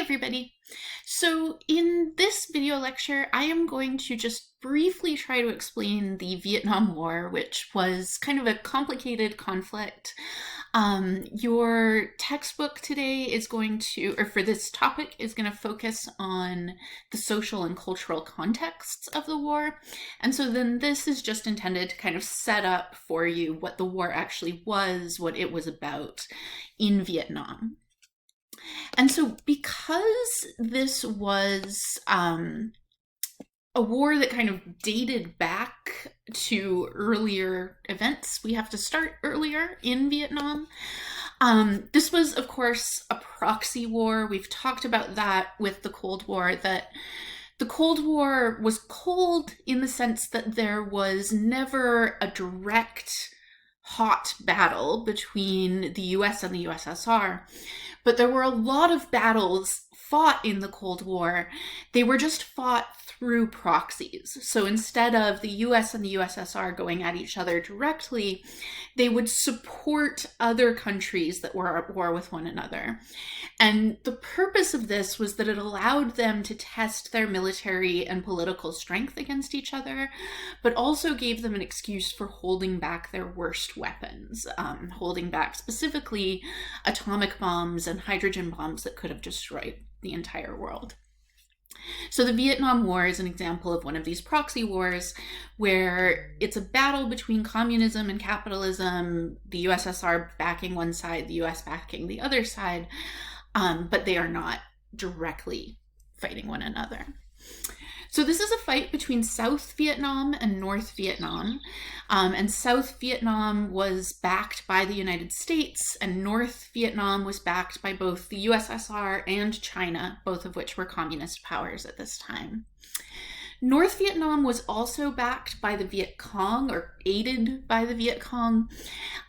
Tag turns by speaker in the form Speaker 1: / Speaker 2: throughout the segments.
Speaker 1: everybody. So in this video lecture, I am going to just briefly try to explain the Vietnam War, which was kind of a complicated conflict. Your textbook today is going to, or for this topic, is going to focus on the social and cultural contexts of the war. And so then this is just intended to kind of set up for you what the war actually was, what it was about in Vietnam. And so because this was a war that kind of dated back to earlier events, we have to start earlier in Vietnam. This was, of course, a proxy war. We've talked about that with the Cold War, that the Cold War was cold in the sense that there was never a direct hot battle between the US and the USSR, but there were a lot of battles fought in the Cold War. They were just fought through proxies. So instead of the US and the USSR going at each other directly, they would support other countries that were at war with one another. And the purpose of this was that it allowed them to test their military and political strength against each other, but also gave them an excuse for holding back their worst weapons, holding back specifically atomic bombs and hydrogen bombs that could have destroyed the entire world. So the Vietnam War is an example of one of these proxy wars where it's a battle between communism and capitalism, the USSR backing one side, the US backing the other side, but they are not directly fighting one another. So this is a fight between South Vietnam and North Vietnam, and South Vietnam was backed by the United States, and North Vietnam was backed by both the USSR and China, both of which were communist powers at this time. North Vietnam was also backed by the Viet Cong, or aided by the Viet Cong,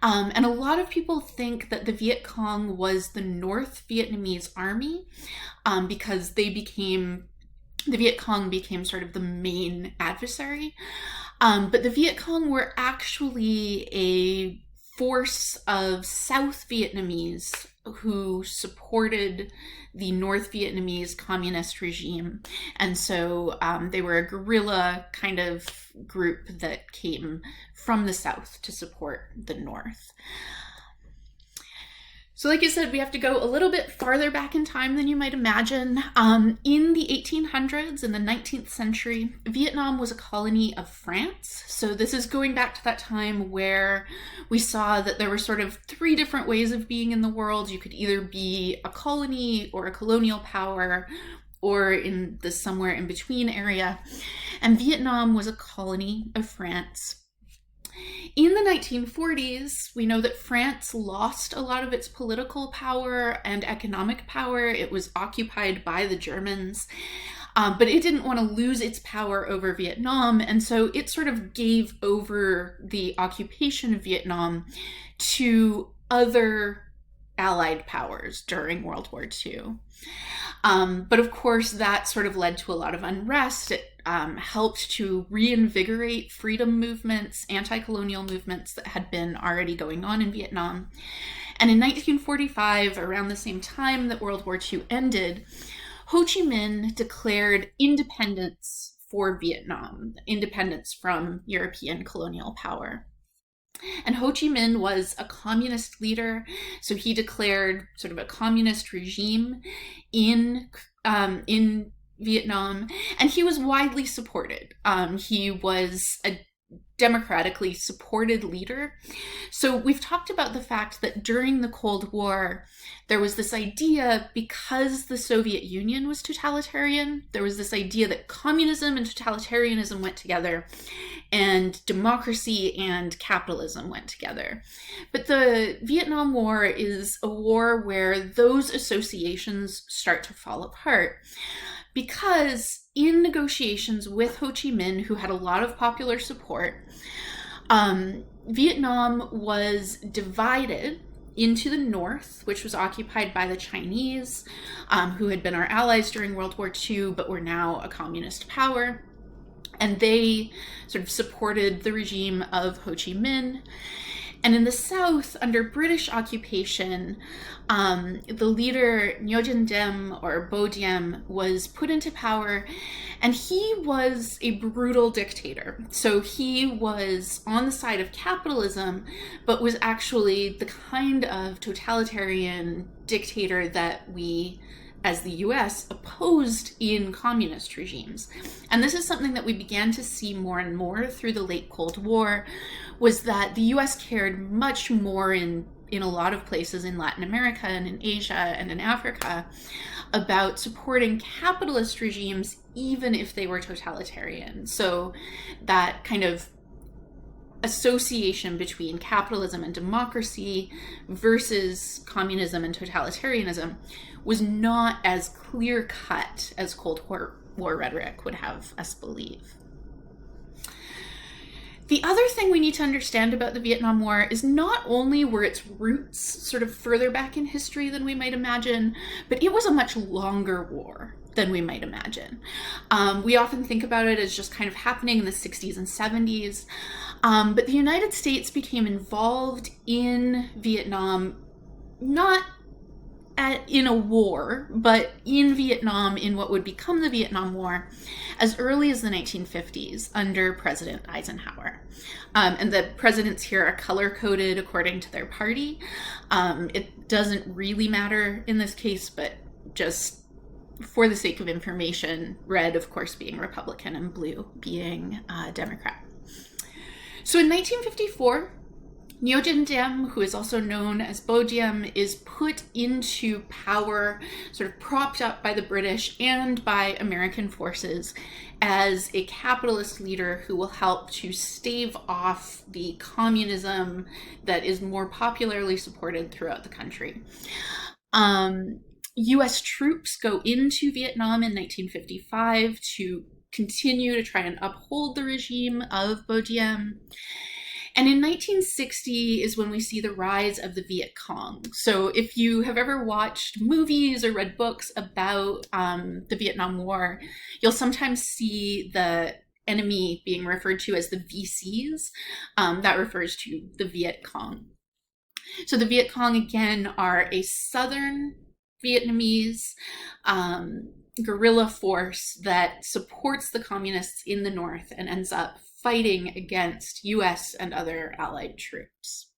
Speaker 1: and a lot of people think that the Viet Cong was the North Vietnamese army because the Viet Cong became sort of the main adversary. But the Viet Cong were actually a force of South Vietnamese who supported the North Vietnamese communist regime. And so they were a guerrilla kind of group that came from the South to support the North. So like I said, we have to go a little bit farther back in time than you might imagine. In the 1800s, in the 19th century, Vietnam was a colony of France. So this is going back to that time where we saw that there were sort of three different ways of being in the world. You could either be a colony or a colonial power, or in the somewhere in between area. And Vietnam was a colony of France. In the 1940s, we know that France lost a lot of its political power and economic power. It was occupied by the Germans, but it didn't want to lose its power over Vietnam, and so it sort of gave over the occupation of Vietnam to other Allied powers during World War II. But of course, that sort of led to a lot of unrest. It helped to reinvigorate freedom movements, anti-colonial movements that had been already going on in Vietnam. And in 1945, around the same time that World War II ended, Ho Chi Minh declared independence for Vietnam, independence from European colonial power. And Ho Chi Minh was a communist leader, so he declared sort of a communist regime in Vietnam, and he was widely supported. He was a democratically supported leader. So we've talked about the fact that during the Cold War, there was this idea, because the Soviet Union was totalitarian, there was this idea that communism and totalitarianism went together, and democracy and capitalism went together. But the Vietnam War is a war where those associations start to fall apart, because in negotiations with Ho Chi Minh, who had a lot of popular support, Vietnam was divided into the north, which was occupied by the Chinese, who had been our allies during World War II, but were now a communist power. And they sort of supported the regime of Ho Chi Minh. And in the South, under British occupation, the leader Nguyen Diem or Bo Diem was put into power, and he was a brutal dictator. So he was on the side of capitalism, but was actually the kind of totalitarian dictator that we, as the US, opposed in communist regimes. And this is something that we began to see more and more through the late Cold War, was that the US cared much more in a lot of places in Latin America and in Asia and in Africa about supporting capitalist regimes even if they were totalitarian. So that kind of association between capitalism and democracy versus communism and totalitarianism was not as clear-cut as Cold War rhetoric would have us believe. The other thing we need to understand about the Vietnam War is not only were its roots sort of further back in history than we might imagine, but it was a much longer war than we might imagine. We often think about it as just kind of happening in the 60s and 70s, but the United States became involved in Vietnam not in a war, but in Vietnam, in what would become the Vietnam War, as early as the 1950s under President Eisenhower. And the presidents here are color-coded according to their party. It doesn't really matter in this case, but just for the sake of information, red, of course, being Republican and blue being Democrat. So in 1954, Nguyen Diem, who is also known as Bo Diem, is put into power, sort of propped up by the British and by American forces as a capitalist leader who will help to stave off the communism that is more popularly supported throughout the country. US troops go into Vietnam in 1955 to continue to try and uphold the regime of Bo Diem. And in 1960 is when we see the rise of the Viet Cong. So if you have ever watched movies or read books about the Vietnam War, you'll sometimes see the enemy being referred to as the VCs. That refers to the Viet Cong. So the Viet Cong, again, are a southern Vietnamese guerrilla force that supports the communists in the north and ends up fighting against US and other allied troops.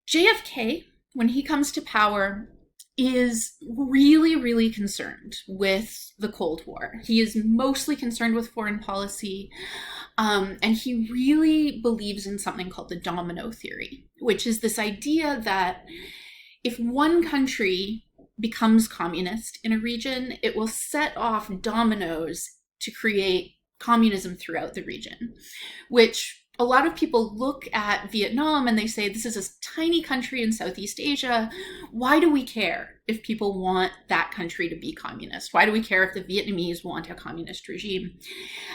Speaker 1: JFK, when he comes to power, is really, really concerned with the Cold War. He is mostly concerned with foreign policy, and he really believes in something called the domino theory, which is this idea that if one country becomes communist in a region, it will set off dominoes to create communism throughout the region, which a lot of people look at Vietnam and they say, this is a tiny country in Southeast Asia. Why do we care if people want that country to be communist? Why do we care if the Vietnamese want a communist regime?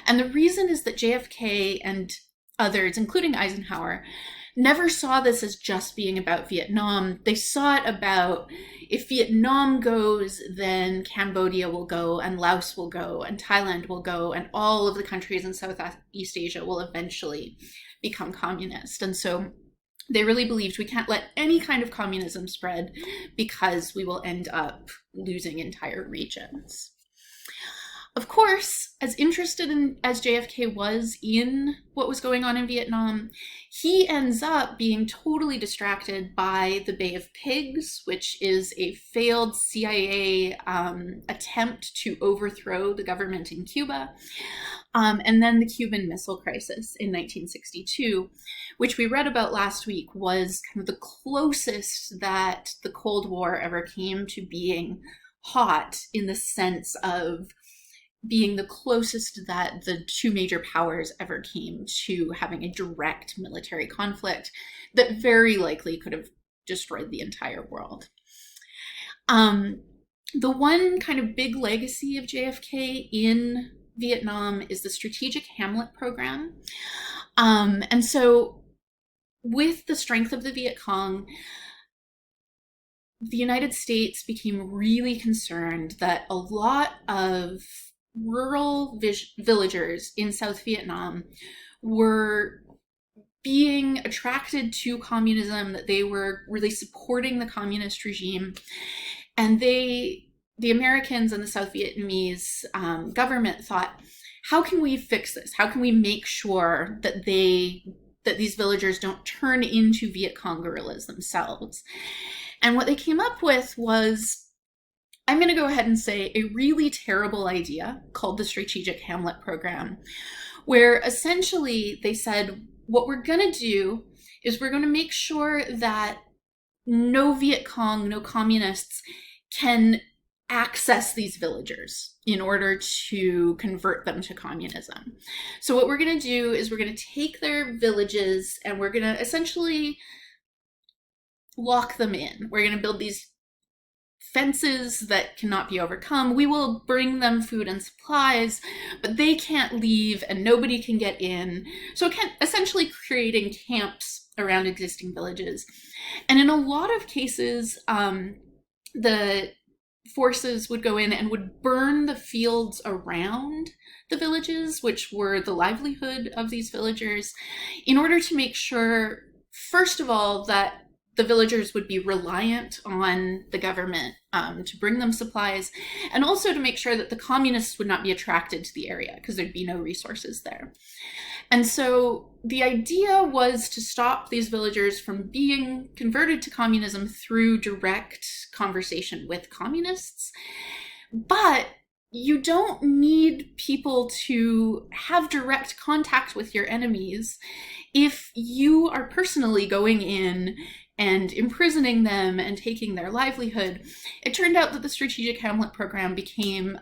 Speaker 1: And the reason is that JFK and others, including Eisenhower, never saw this as just being about Vietnam. They saw it about, if Vietnam goes, then Cambodia will go, and Laos will go, and Thailand will go, and all of the countries in Southeast Asia will eventually become communist. And so they really believed we can't let any kind of communism spread because we will end up losing entire regions. Of course, as interested as JFK was in what was going on in Vietnam, he ends up being totally distracted by the Bay of Pigs, which is a failed CIA attempt to overthrow the government in Cuba, and then the Cuban Missile Crisis in 1962, which we read about last week, was kind of the closest that the Cold War ever came to being hot, in the sense of being the closest that the two major powers ever came to having a direct military conflict that very likely could have destroyed the entire world. The one kind of big legacy of JFK in Vietnam is the Strategic Hamlet Program. And so with the strength of the Viet Cong, the United States became really concerned that a lot of rural villagers in South Vietnam were being attracted to communism, that they were really supporting the communist regime. And the Americans and the South Vietnamese government thought, how can we fix this? How can we make sure that these villagers don't turn into Viet Cong guerrillas themselves? And what they came up with was, I'm going to go ahead and say, a really terrible idea called the Strategic Hamlet Program, where essentially they said, what we're going to do is we're going to make sure that no Viet Cong, no communists can access these villagers in order to convert them to communism. So what we're going to do is we're going to take their villages and we're going to essentially lock them in. We're going to build these fences that cannot be overcome. We will bring them food and supplies, but they can't leave and nobody can get in. So essentially creating camps around existing villages. And in a lot of cases, the forces would go in and would burn the fields around the villages, which were the livelihood of these villagers, in order to make sure, first of all, that the villagers would be reliant on the government to bring them supplies, and also to make sure that the communists would not be attracted to the area because there'd be no resources there. And so the idea was to stop these villagers from being converted to communism through direct conversation with communists. But you don't need people to have direct contact with your enemies if you are personally going in and imprisoning them and taking their livelihood. It turned out that the Strategic Hamlet Program became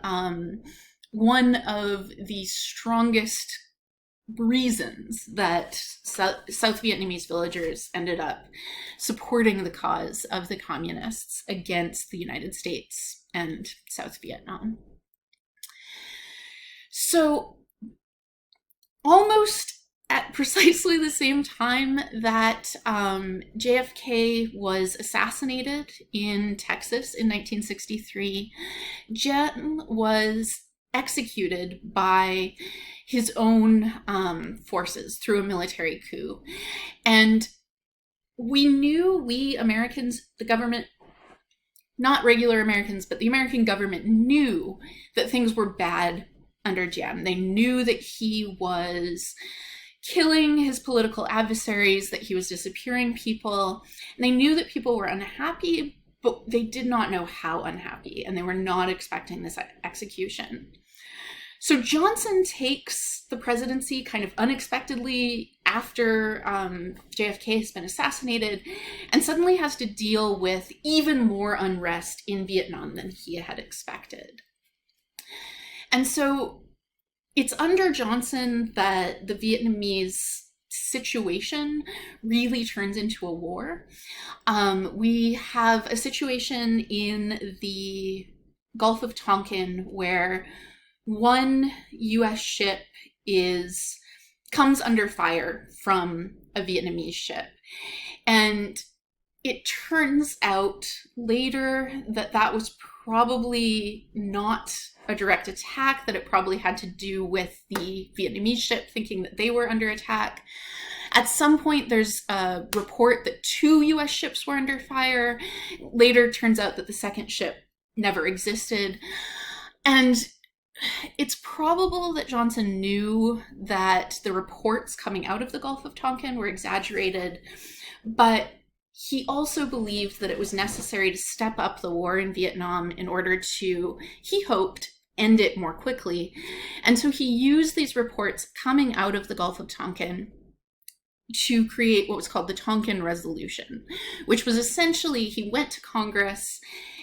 Speaker 1: one of the strongest reasons that South Vietnamese villagers ended up supporting the cause of the communists against the United States and South Vietnam. So almost at precisely the same time that JFK was assassinated in Texas in 1963, Diem was executed by his own forces through a military coup. And we Americans, the government, not regular Americans, but the American government knew that things were bad under Diem. They knew that he was killing his political adversaries, that he was disappearing people. And they knew that people were unhappy, but they did not know how unhappy, and they were not expecting this execution. So Johnson takes the presidency kind of unexpectedly after JFK has been assassinated, and suddenly has to deal with even more unrest in Vietnam than he had expected. And so it's under Johnson that the Vietnamese situation really turns into a war. We have a situation in the Gulf of Tonkin where one U.S. ship comes under fire from a Vietnamese ship. And it turns out later that that was probably not a direct attack, that it probably had to do with the Vietnamese ship thinking that they were under attack. At some point, there's a report that 2 U.S. ships were under fire. Later, turns out that the second ship never existed. And it's probable that Johnson knew that the reports coming out of the Gulf of Tonkin were exaggerated, but he also believed that it was necessary to step up the war in Vietnam in order to, he hoped, end it more quickly. And so he used these reports coming out of the Gulf of Tonkin to create what was called the Tonkin Resolution, which was essentially, he went to Congress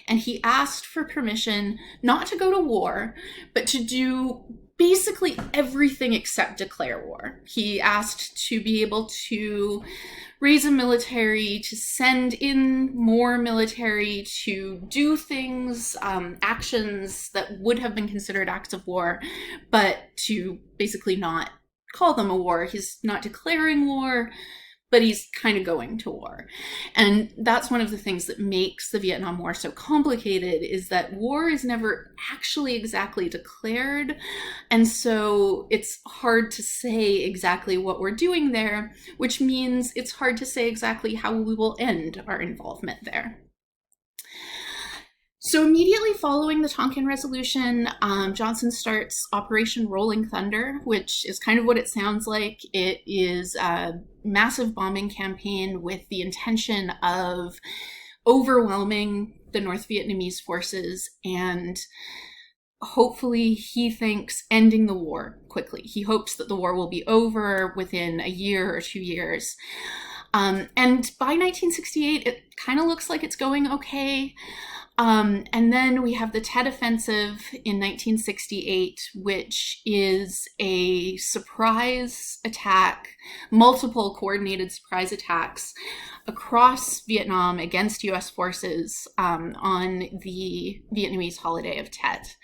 Speaker 1: and he asked for permission not to go to war, but to do basically everything except declare war. He asked to be able to raise a military, to send in more military, to do things, actions that would have been considered acts of war, but to basically not call them a war. He's not declaring war, but he's kind of going to war. And that's one of the things that makes the Vietnam War so complicated, is that war is never actually exactly declared. And so it's hard to say exactly what we're doing there, which means it's hard to say exactly how we will end our involvement there. So immediately following the Tonkin Resolution, Johnson starts Operation Rolling Thunder, which is kind of what it sounds like. It is a massive bombing campaign with the intention of overwhelming the North Vietnamese forces and hopefully, he thinks, ending the war quickly. He hopes that the war will be over within a year or 2 years. And by 1968, it kind of looks like it's going okay. And then we have the Tet Offensive in 1968, which is a surprise attack, multiple coordinated surprise attacks across Vietnam against US forces on the Vietnamese holiday of Tet.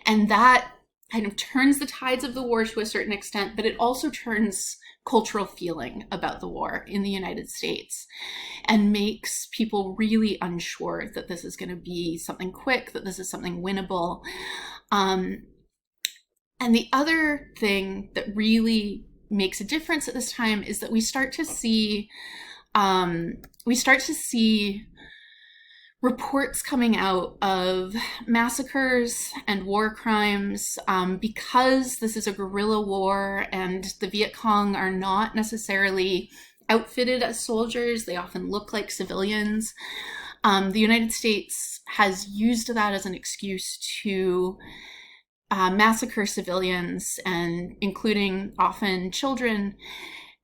Speaker 1: And that kind of turns the tides of the war to a certain extent, but it also turns cultural feeling about the war in the United States and makes people really unsure that this is going to be something quick, that this is something winnable. And the other thing that really makes a difference at this time is that we start to see reports coming out of massacres and war crimes because this is a guerrilla war and the Viet Cong are not necessarily outfitted as soldiers. They often look like civilians. The United States has used that as an excuse to massacre civilians, and including often children.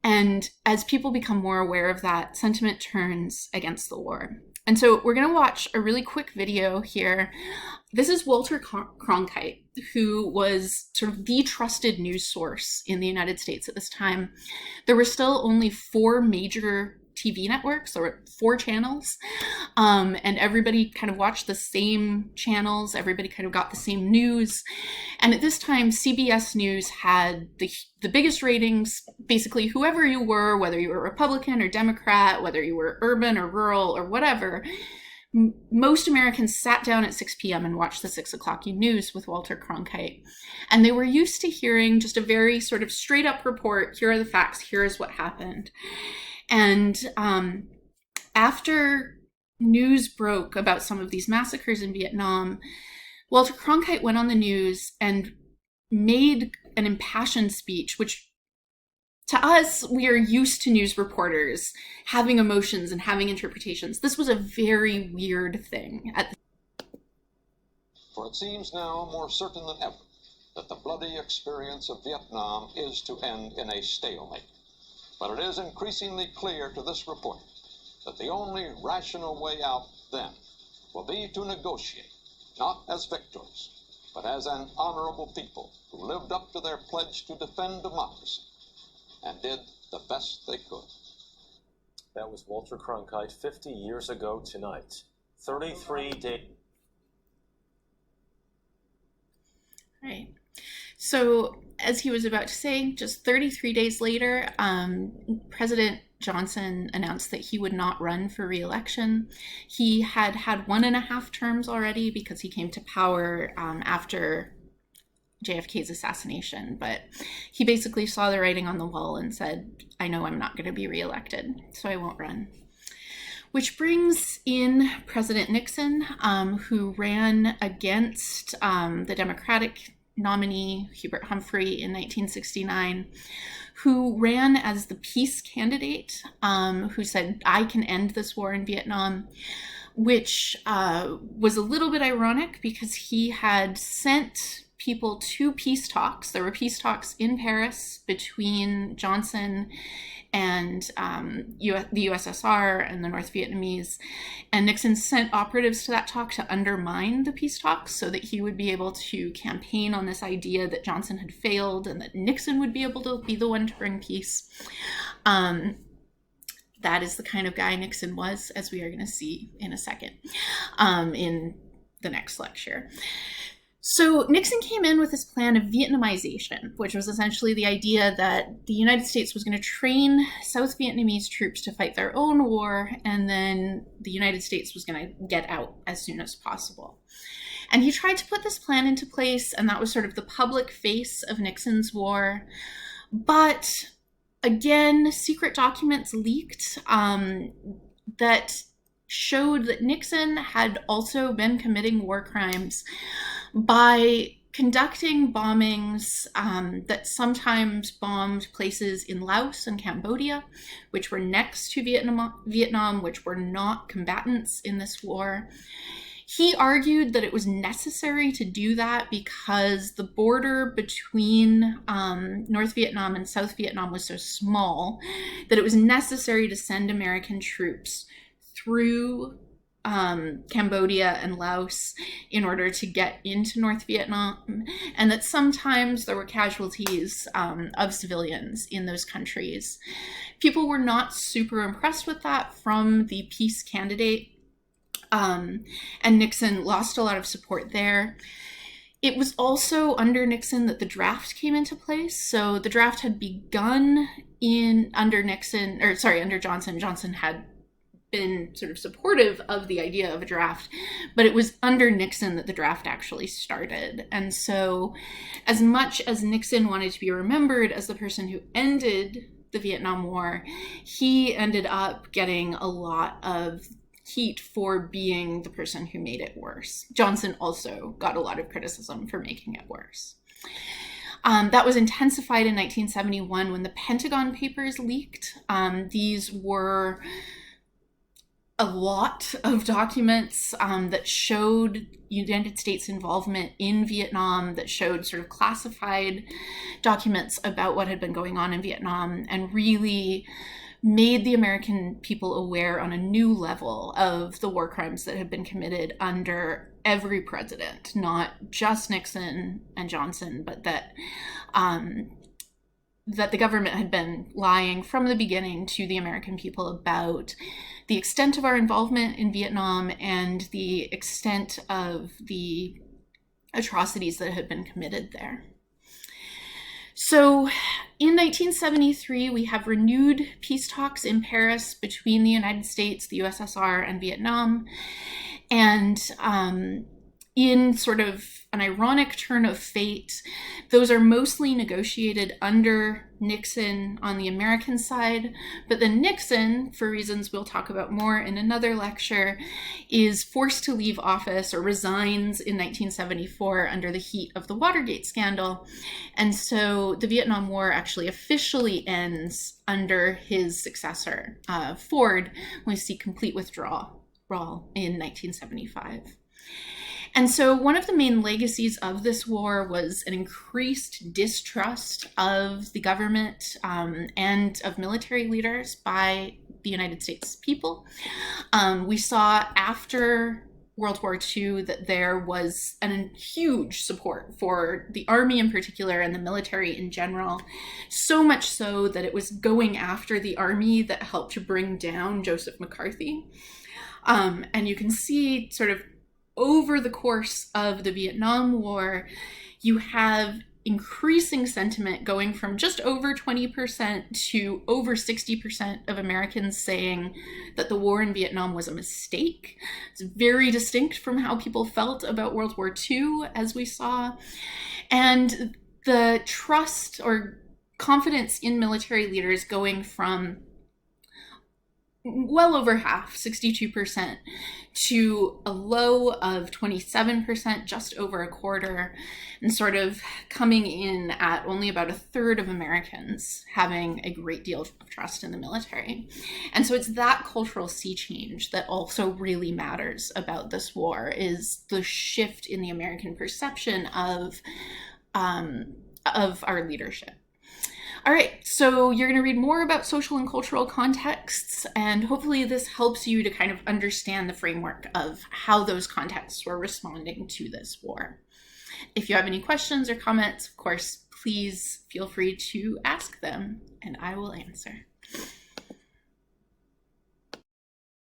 Speaker 1: And as people become more aware of that, sentiment turns against the war. And so we're going to watch a really quick video here. This is Walter Cronkite, who was sort of the trusted news source in the United States at this time. There were still only 4 major TV networks. There were 4 channels, and everybody kind of watched the same channels. Everybody kind of got the same news. And at this time, CBS News had the biggest ratings. Basically, whoever you were, whether you were Republican or Democrat, whether you were urban or rural or whatever, most Americans sat down at 6 p.m. and watched the 6 o'clock news with Walter Cronkite. And they were used to hearing just a very sort of straight up report. Here are the facts. Here is what happened. And after news broke about some of these massacres in Vietnam, Walter Cronkite went on the news and made an impassioned speech, which to us, we are used to news reporters having emotions and having interpretations. This was a very weird thing.
Speaker 2: For it seems now more certain than ever that the bloody experience of Vietnam is to end in a stalemate. But it is increasingly clear to this report that the only rational way out then will be to negotiate, not as victors, but as an honorable people who lived up to their pledge to defend democracy and did the best they could.
Speaker 3: That was Walter Cronkite 50 years ago tonight. 33 days.
Speaker 1: Right. So, as he was about to say, just 33 days later, President Johnson announced that he would not run for re-election. He had had 1.5 terms already because he came to power after JFK's assassination, but he basically saw the writing on the wall and said, I know I'm not going to be re-elected, so I won't run. Which brings in President Nixon, who ran against the Democratic nominee, Hubert Humphrey, in 1969, who ran as the peace candidate, who said, I can end this war in Vietnam, which was a little bit ironic because he had sent people to peace talks. There were peace talks in Paris between Johnson and the USSR and the North Vietnamese. And Nixon sent operatives to that talk to undermine the peace talks so that he would be able to campaign on this idea that Johnson had failed and that Nixon would be able to be the one to bring peace. That is the kind of guy Nixon was, as we are going to see in a second in the next lecture. So Nixon came in with this plan of Vietnamization, which was essentially the idea that the United States was going to train South Vietnamese troops to fight their own war, and then the United States was going to get out as soon as possible. And he tried to put this plan into place, and that was sort of the public face of Nixon's war. But again, secret documents leaked that showed that Nixon had also been committing war crimes by conducting bombings that sometimes bombed places in Laos and Cambodia, which were next to Vietnam, which were not combatants in this war. He argued that it was necessary to do that because the border between North Vietnam and South Vietnam was so small that it was necessary to send American troops through Cambodia and Laos in order to get into North Vietnam, and that sometimes there were casualties of civilians in those countries. People were not super impressed with that from the peace candidate, and Nixon lost a lot of support there. It was also under Nixon that the draft came into place. So the draft had begun under Johnson. Johnson had been sort of supportive of the idea of a draft, but it was under Nixon that the draft actually started. And so as much as Nixon wanted to be remembered as the person who ended the Vietnam War, he ended up getting a lot of heat for being the person who made it worse. Johnson also got a lot of criticism for making it worse. That was intensified in 1971 when the Pentagon Papers leaked. These were a lot of documents that showed United States involvement in Vietnam, that showed sort of classified documents about what had been going on in Vietnam, and really made the American people aware on a new level of the war crimes that had been committed under every president, not just Nixon and Johnson, but that the government had been lying from the beginning to the American people about the extent of our involvement in Vietnam and the extent of the atrocities that had been committed there. So in 1973, we have renewed peace talks in Paris between the United States, the USSR, and Vietnam. And in sort of an ironic turn of fate, those are mostly negotiated under Nixon on the American side, but then Nixon, for reasons we'll talk about more in another lecture, is forced to leave office or resigns in 1974 under the heat of the Watergate scandal. And so the Vietnam War actually officially ends under his successor, Ford, when we see complete withdrawal in 1975. And so one of the main legacies of this war was an increased distrust of the government and of military leaders by the United States people. We saw after World War II that there was a huge support for the army in particular and the military in general, so much so that it was going after the army that helped to bring down Joseph McCarthy. And you can see sort of over the course of the Vietnam War, you have increasing sentiment going from just over 20% to over 60% of Americans saying that the war in Vietnam was a mistake. It's very distinct from how people felt about World War II, as we saw. And the trust or confidence in military leaders going from well over half, 62%, to a low of 27%, just over a quarter, and sort of coming in at only about a third of Americans having a great deal of trust in the military. And so it's that cultural sea change that also really matters about this war, is the shift in the American perception of our leadership. All right, so you're going to read more about social and cultural contexts, and hopefully this helps you to kind of understand the framework of how those contexts were responding to this war. If you have any questions or comments, of course, please feel free to ask them, and I will answer.